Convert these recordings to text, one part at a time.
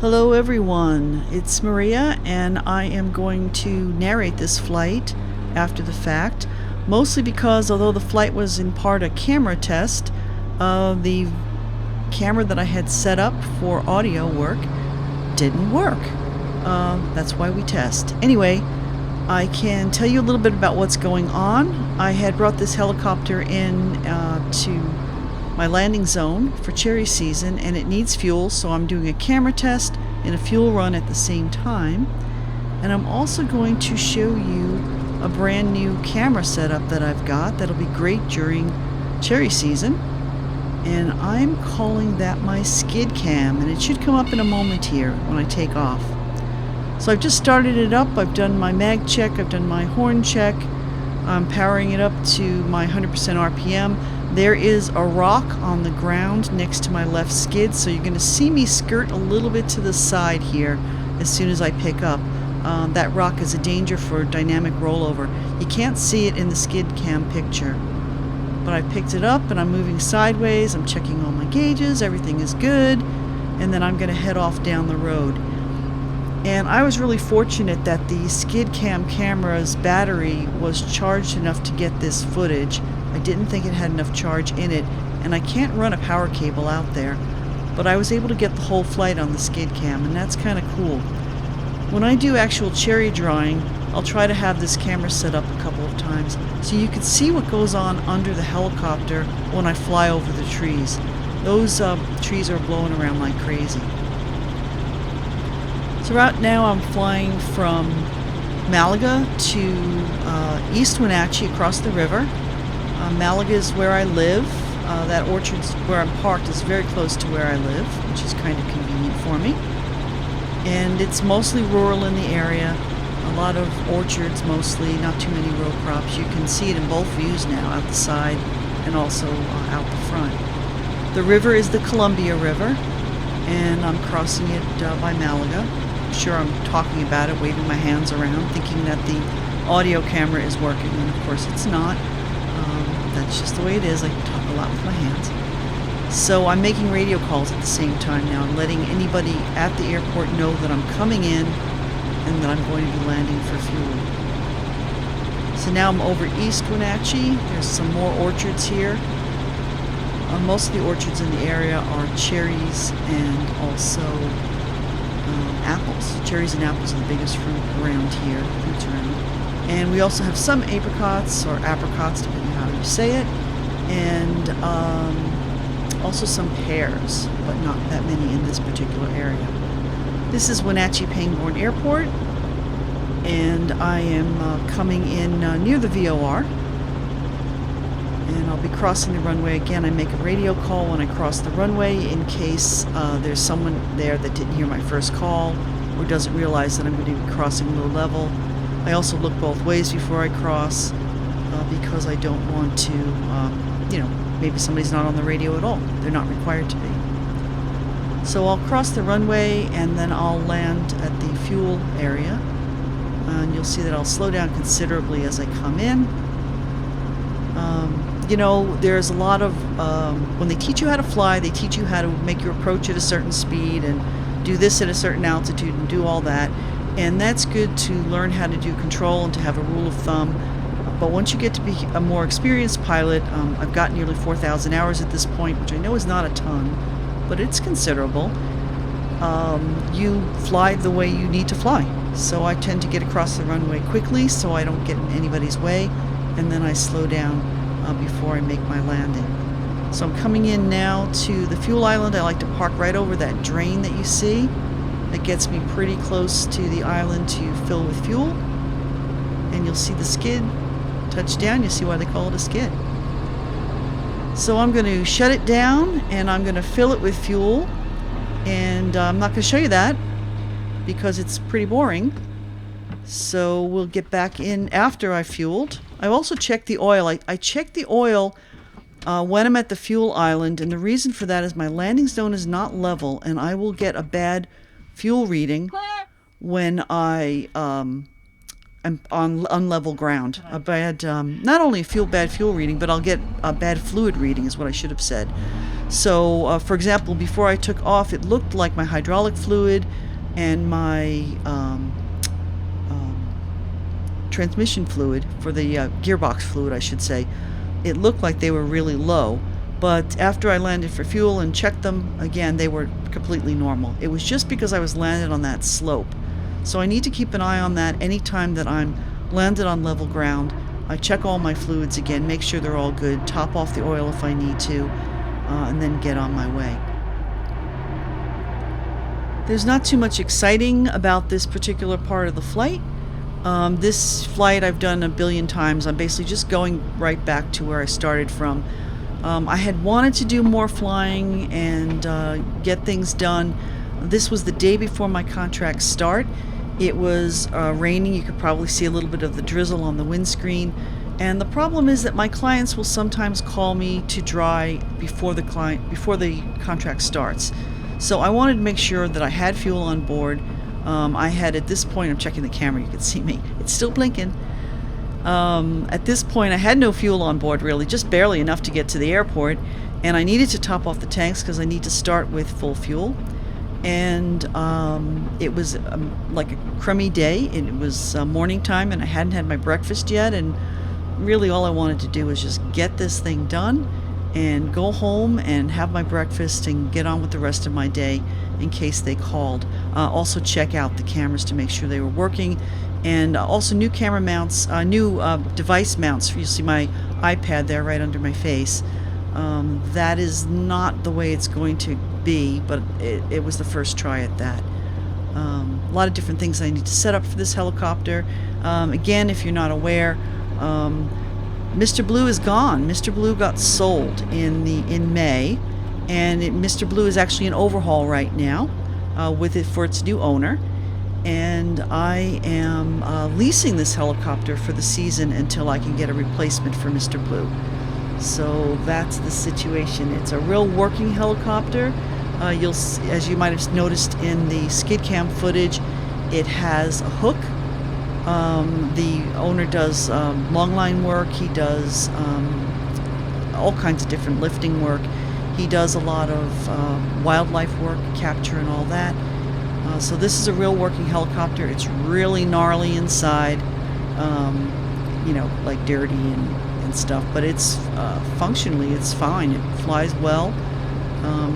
Hello everyone, it's Maria and I am going to narrate this flight after the fact, mostly because although the flight was in part a camera test, the camera that I had set up for audio work didn't work. That's why we test. Anyway, I can tell you a little bit about what's going on. I had brought this helicopter in to my landing zone for cherry season, and it needs fuel, so I'm doing a camera test and a fuel run at the same time. And I'm also going to show you a brand new camera setup that I've got that'll be great during cherry season, and I'm calling that my skid cam, and it should come up in a moment here when I take off. So I've just started it up. I've done my mag check, I've done my horn check. I'm powering it up to my 100% RPM. There is a rock on the ground next to my left skid, so you're going to see me skirt a little bit to the side here as soon as I pick up. That rock is a danger for dynamic rollover. You can't see it in the skid cam picture, but I picked it up and I'm moving sideways. I'm checking all my gauges, everything is good, and then I'm going to head off down the road. And I was really fortunate that the skid cam camera's battery was charged enough to get this footage. I didn't think it had enough charge in it, and I can't run a power cable out there, but I was able to get the whole flight on the skid cam, and that's kind of cool. When I do actual cherry drawing, I'll try to have this camera set up a couple of times so you can see what goes on under the helicopter when I fly over the trees. Those trees are blowing around like crazy. So right now I'm flying from Malaga to East Wenatchee across the river. Malaga is where I live. That orchard where I'm parked is very close to where I live, which is kind of convenient for me. And it's mostly rural in the area. A lot of orchards mostly, not too many row crops. You can see it in both views now, out the side and also out the front. The river is the Columbia River, and I'm crossing it by Malaga. I'm sure I'm talking about it, waving my hands around, thinking that the audio camera is working, and of course it's not. That's just the way it is. I talk a lot with my hands. So I'm making radio calls at the same time now. I'm letting anybody at the airport know that I'm coming in and that I'm going to be landing for fuel. So now I'm over East Wenatchee. There's some more orchards here. Most of the orchards in the area are cherries and also apples. Cherries and apples are the biggest fruits around here. And we also have some apricots or apricots, depending on how you say it, and also some pears, but not that many in this particular area. This is Wenatchee Pangbourne Airport, and I am coming in near the VOR, and I'll be crossing the runway again. I make a radio call when I cross the runway in case there's someone there that didn't hear my first call or doesn't realize that I'm going to be crossing low level. I also look both ways before I cross because I don't want to, maybe somebody's not on the radio at all. They're not required to be. So I'll cross the runway and then I'll land at the fuel area. And you'll see that I'll slow down considerably as I come in. There's a lot of, when they teach you how to fly, they teach you how to make your approach at a certain speed and do this at a certain altitude and do all that. And that's good to learn how to do control and to have a rule of thumb. But once you get to be a more experienced pilot, I've got nearly 4,000 hours at this point, which I know is not a ton, but it's considerable. You fly the way you need to fly. So I tend to get across the runway quickly so I don't get in anybody's way, and then I slow down before I make my landing. So I'm coming in now to the fuel island. I like to park right over that drain that you see. That gets me pretty close to the island to fill with fuel. And you'll see the skid touch down. You'll see why they call it a skid. So I'm going to shut it down and I'm going to fill it with fuel. And I'm not going to show you that because it's pretty boring. So we'll get back in after I fueled. I also checked the oil. I checked the oil when I'm at the fuel island, and the reason for that is my landing zone is not level, and I will get a bad fuel reading when I on level ground. A bad, not only a bad fuel reading, but I'll get a bad fluid reading is what I should have said. So, for example, before I took off, it looked like my hydraulic fluid and my transmission fluid, for the gearbox fluid, I should say, it looked like they were really low. But after I landed for fuel and checked them, again, they were completely normal. It was just because I was landed on that slope. So I need to keep an eye on that anytime that I'm landed on level ground. I check all my fluids again, make sure they're all good, top off the oil if I need to, and then get on my way. There's not too much exciting about this particular part of the flight. This flight I've done a billion times. I'm basically just going right back to where I started from. I had wanted to do more flying and get things done. This was the day before my contract start. It was raining. You could probably see a little bit of the drizzle on the windscreen. And the problem is that my clients will sometimes call me to dry before the contract starts. So I wanted to make sure that I had fuel on board. I had, at this point, I'm checking the camera, you can see me, it's still blinking. At this point, I had no fuel on board, really, just barely enough to get to the airport, and I needed to top off the tanks because I need to start with full fuel. And it was like a crummy day. It was morning time, and I hadn't had my breakfast yet, and really all I wanted to do was just get this thing done and go home and have my breakfast and get on with the rest of my day in case they called. Also check out the cameras to make sure they were working, and also new camera mounts, new device mounts. You see my iPad there right under my face. That is not the way it's going to be, but it was the first try at that. A lot of different things I need to set up for this helicopter. Again, if you're not aware, Mr. Blue is gone. Mr. Blue got sold in May, and Mr. Blue is actually in overhaul right now with it for its new owner. And I am leasing this helicopter for the season until I can get a replacement for Mr. Blue. So that's the situation. It's a real working helicopter. As you might have noticed in the skid cam footage, it has a hook. The owner does long line work. He does all kinds of different lifting work. He does a lot of wildlife work, capture and all that. So this is a real working helicopter. It's really gnarly inside, like dirty and stuff, but it's functionally, it's fine. It flies well.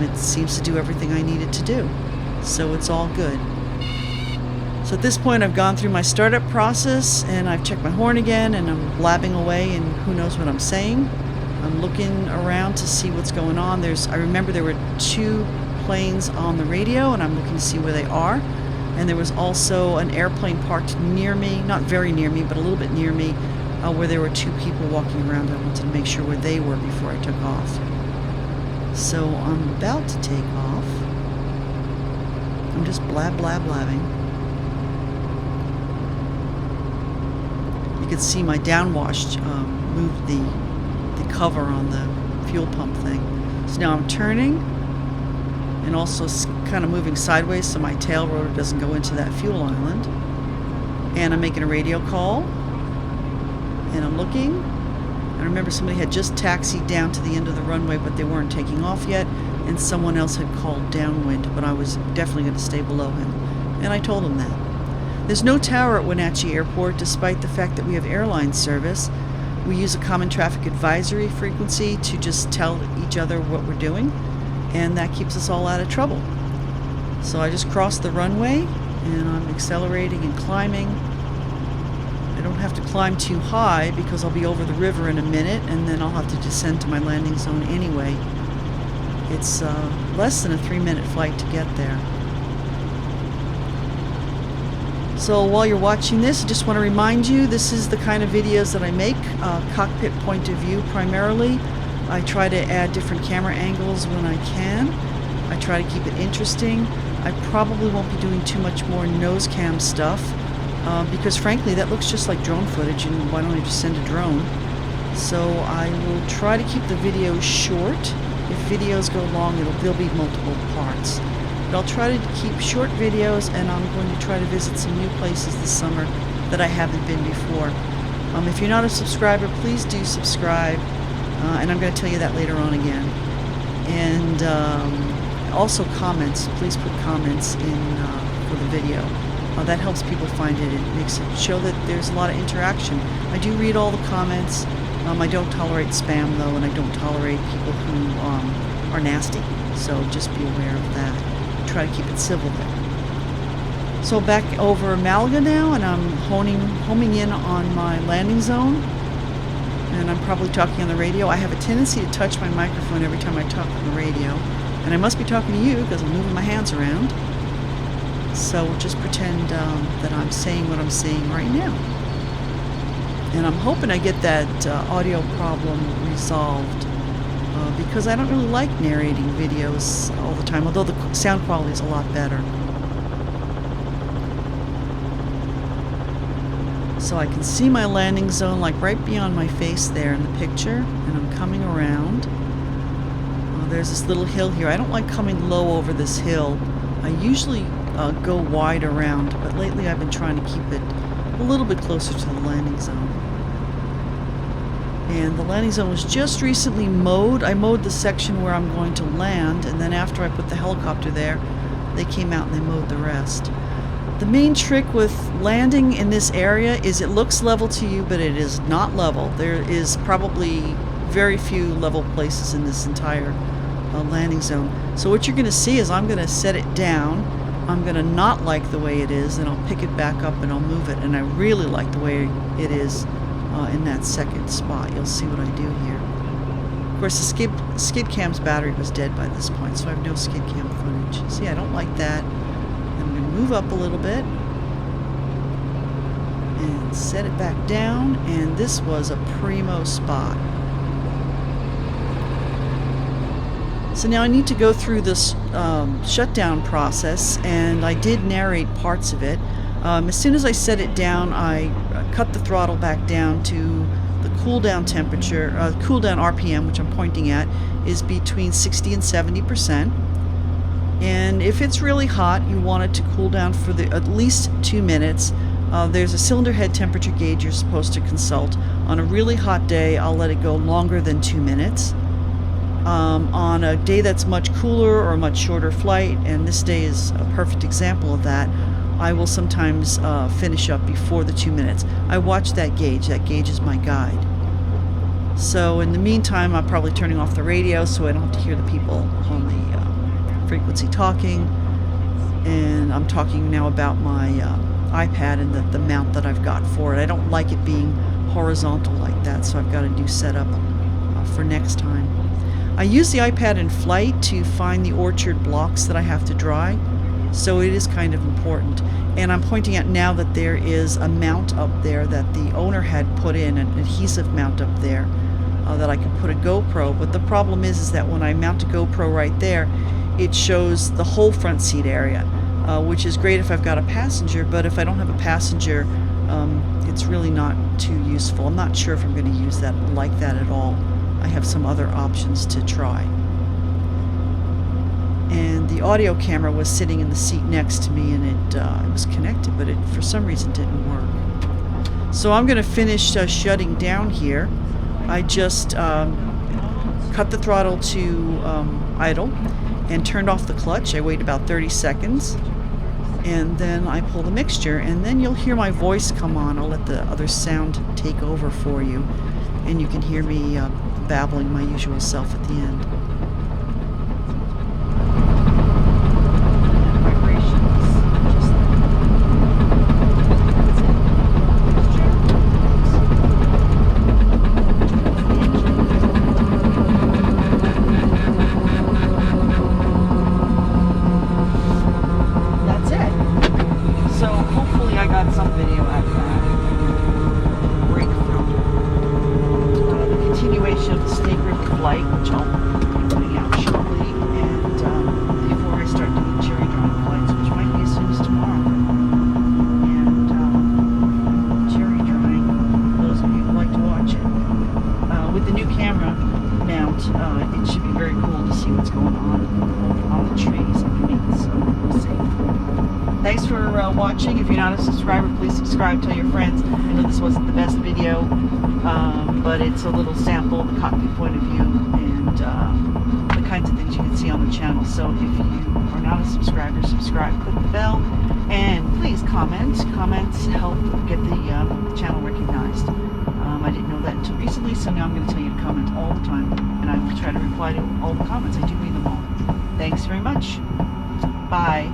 It seems to do everything I need it to do. So it's all good. So at this point, I've gone through my startup process, and I've checked my horn again, and I'm blabbing away, and who knows what I'm saying. I'm looking around to see what's going on. I remember there were 2 planes on the radio, and I'm looking to see where they are. And there was also an airplane parked near me, not very near me, but a little bit near me, where there were 2 people walking around. I wanted to make sure where they were before I took off. So I'm about to take off. I'm just blabbing. You can see my downwash moved the cover on the fuel pump thing. So now I'm turning and also kind of moving sideways so my tail rotor doesn't go into that fuel island. And I'm making a radio call, and I'm looking. I remember somebody had just taxied down to the end of the runway, but they weren't taking off yet, and someone else had called downwind, but I was definitely going to stay below him, and I told him that. There's no tower at Wenatchee Airport, despite the fact that we have airline service. We use a common traffic advisory frequency to just tell each other what we're doing, and that keeps us all out of trouble. So I just crossed the runway, and I'm accelerating and climbing. I don't have to climb too high because I'll be over the river in a minute, and then I'll have to descend to my landing zone anyway. It's less than a 3-minute flight to get there. So while you're watching this, I just want to remind you, this is the kind of videos that I make, cockpit point of view primarily. I try to add different camera angles when I can. I try to keep it interesting. I probably won't be doing too much more nose cam stuff because frankly that looks just like drone footage, and why don't I just send a drone? So I will try to keep the videos short. If videos go long, there'll be multiple parts. But I'll try to keep short videos, and I'm going to try to visit some new places this summer that I haven't been before. If you're not a subscriber, please do subscribe, and I'm going to tell you that later on again. And also comments. Please put comments in for the video. That helps people find it. It makes it show that there's a lot of interaction. I do read all the comments. I don't tolerate spam, though, and I don't tolerate people who are nasty. So just be aware of that. Try to keep it civil there. So back over Malaga now, and I'm homing in on my landing zone. And I'm probably talking on the radio. I have a tendency to touch my microphone every time I talk on the radio. And I must be talking to you because I'm moving my hands around. So we'll just pretend that I'm saying what I'm saying right now. And I'm hoping I get that audio problem resolved because I don't really like narrating videos all the time, although the sound quality is a lot better. So I can see my landing zone like right beyond my face there in the picture, and I'm coming around. There's this little hill here. I don't like coming low over this hill. I usually go wide around, but lately I've been trying to keep it a little bit closer to the landing zone. And the landing zone was just recently mowed. I mowed the section where I'm going to land, and then after I put the helicopter there, they came out and they mowed the rest. The main trick with landing in this area is it looks level to you, but it is not level. There is probably very few level places in this entire landing zone. So what you're going to see is I'm going to set it down. I'm going to not like the way it is, and I'll pick it back up and I'll move it. And I really like the way it is in that second spot. You'll see what I do here. Of course, the skid cam's battery was dead by this point, so I have no skid cam footage. See, I don't like that. I'm going to move up a little bit and set it back down, and this was a primo spot. So now I need to go through this shutdown process, and I did narrate parts of it. As soon as I set it down, I cut the throttle back down to the cool down temperature. Cool down RPM, which I'm pointing at, is between 60 and 70%. And if it's really hot, you want it to cool down for at least 2 minutes. There's a cylinder head temperature gauge you're supposed to consult. On a really hot day, I'll let it go longer than 2 minutes. On a day that's much cooler or a much shorter flight, and this day is a perfect example of that, I will sometimes finish up before the 2 minutes. I watch that gauge. That gauge is my guide. So in the meantime, I'm probably turning off the radio so I don't have to hear the people on the frequency talking. And I'm talking now about my iPad and the mount that I've got for it. I don't like it being horizontal like that, so I've got a new setup for next time. I use the iPad in flight to find the orchard blocks that I have to dry, so it is kind of important. And I'm pointing out now that there is a mount up there that the owner had put in, an adhesive mount up there that I can put a GoPro. But the problem is that when I mount a GoPro right there, it shows the whole front seat area, which is great if I've got a passenger, but if I don't have a passenger, it's really not too useful. I'm not sure if I'm going to use that like that at all. I have some other options to try. And the audio camera was sitting in the seat next to me, and it was connected, but it for some reason didn't work. So I'm going to finish shutting down here. I just cut the throttle to idle and turned off the clutch. I wait about 30 seconds, and then I pull the mixture, and then you'll hear my voice come on. I'll let the other sound take over for you, and you can hear me babbling my usual self at the end. That's it. So hopefully I got some video out of that. Break from continuation of the Snake River flight, which I'll subscriber, please subscribe, tell your friends. I know this wasn't the best video, but it's a little sample of the cockpit point of view and the kinds of things you can see on the channel. So if you are not a subscriber, subscribe, click the bell, and please comment. Comments help get the channel recognized. I didn't know that until recently, so now I'm going to tell you to comment all the time, and I will try to reply to all the comments. I do read them all. Thanks very much. Bye.